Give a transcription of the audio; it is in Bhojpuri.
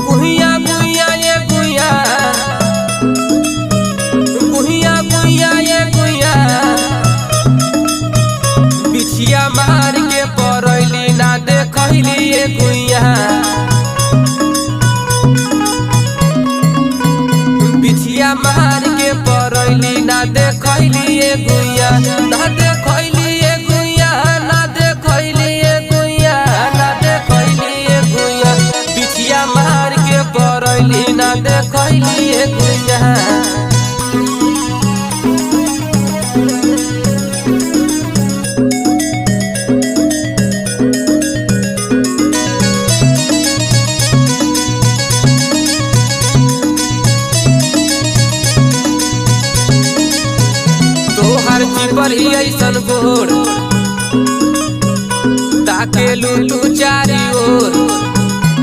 गुहिया गुहिया ये गुहिया, गुहिया गुहिया ये गुहिया, बिछिया मार के परैली ना देखैली ये गुहिया। बिछिया मार के परैली ना देखैली ये गुहिया, ना देखैली ये गुहिया, ना देखैली ये गुहिया, ना देखैली ये गुहिया। बिछिया मार के परैली ना देखैली ये गुहिया। तोहर चिपर ही ऐसन गोर ताके लू तू चारी ओर,